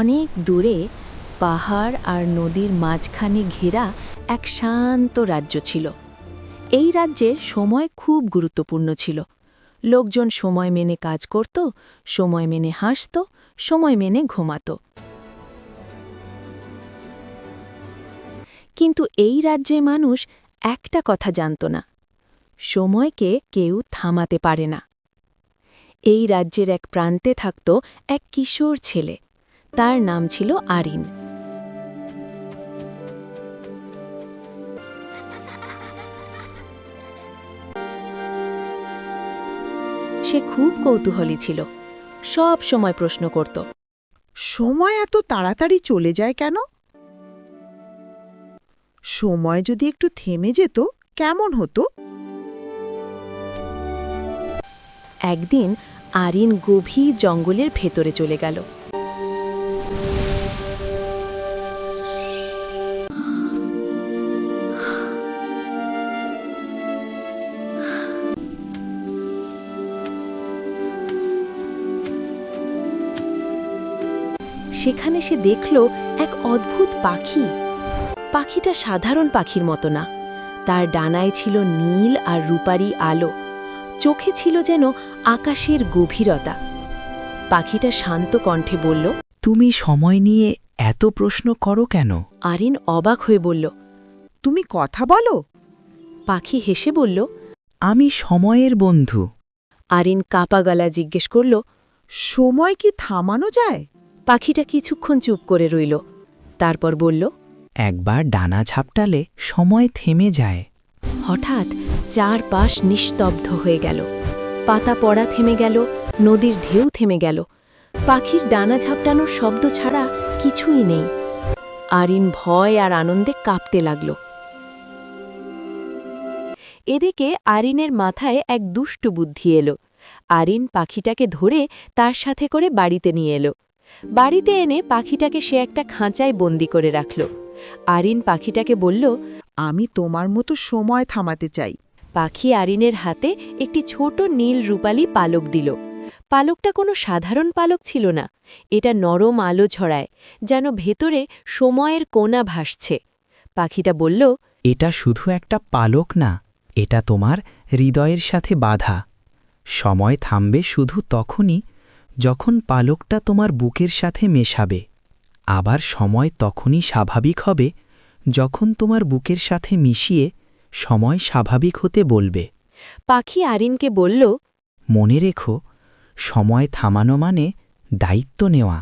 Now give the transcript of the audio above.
অনেক দূরে পাহাড় আর নদীর মাঝখানে ঘেরা এক শান্ত রাজ্য ছিল। এই রাজ্যের সময় খুব গুরুত্বপূর্ণ ছিল। লোকজন সময় মেনে কাজ করত, সময় মেনে হাসত, সময় মেনে ঘুমাত। কিন্তু এই রাজ্যে মানুষ একটা কথা জানত না, সময়কে কেউ থামাতে পারে না। এই রাজ্যের এক প্রান্তে থাকত এক কিশোর ছেলে, তার নাম ছিল আরিন। সে খুব কৌতূহলী ছিল, সব সময় প্রশ্ন করত, সময় এত তাড়াতাড়ি চলে যায় কেন? সময় যদি একটু থেমে যেত কেমন হতো? একদিন আরিন গভীর জঙ্গলের ভেতরে চলে গেল। সেখানে সে দেখল এক অদ্ভুত পাখি। পাখিটা সাধারণ পাখির মতো না, তার ডানায় ছিল নীল আর রূপারি আলো, চোখে ছিল যেন আকাশের গভীরতা। পাখিটা শান্ত কণ্ঠে বলল, তুমি সময় নিয়ে এত প্রশ্ন করো কেন? আরিন অবাক হয়ে বলল। তুমি কথা বলো? পাখি হেসে বলল। আমি সময়ের বন্ধু। আরিন কাপা গলা জিজ্ঞেস করল, সময় কি থামানো যায়? পাখিটা কিছুক্ষণ চুপ করে রইল, তারপর বলল, একবার ডানা ঝাপটালে সময় থেমে যায়। হঠাৎ চারপাশ নিস্তব্ধ হয়ে গেল। পাতা পড়া থেমে গেল, নদীর ঢেউ থেমে গেল, পাখির ডানা ঝাপটানোর শব্দ ছাড়া কিছুই নেই। আরিন ভয় আর আনন্দে কাঁপতে লাগল। এদিকে আরিনের মাথায় এক দুষ্ট বুদ্ধি এলো। আরিন পাখিটাকে ধরে তার সাথে করে বাড়িতে নিয়ে এলো। বাড়িতে এনে পাখিটাকে সে একটা খাঁচায় বন্দি করে রাখল। আরিন পাখিটাকে বলল, আমি তোমার মতো সময় থামাতে চাই। পাখি আরিনের হাতে একটি ছোট নীল রূপালী পালক দিল। পালকটা কোনো সাধারণ পালক ছিল না, এটা নরম আলো ছড়ায়, যেন ভেতরে সময়ের কোনা ভাসছে। পাখিটা বলল, এটা শুধু একটা পালক না, এটা তোমার হৃদয়ের সাথে বাঁধা। সময় থামবে শুধু তখনই যখন পালকটা তোমার বুকের সাথে মেশাবে। আবার সময় তখনই স্বাভাবিক হবে যখন তোমার বুকের সাথে মিশিয়ে সময় স্বাভাবিক হতে বলবে। পাখি আরিনকে বলল, মনে রেখো, সময় থামানো মানে দায়িত্ব নেওয়া।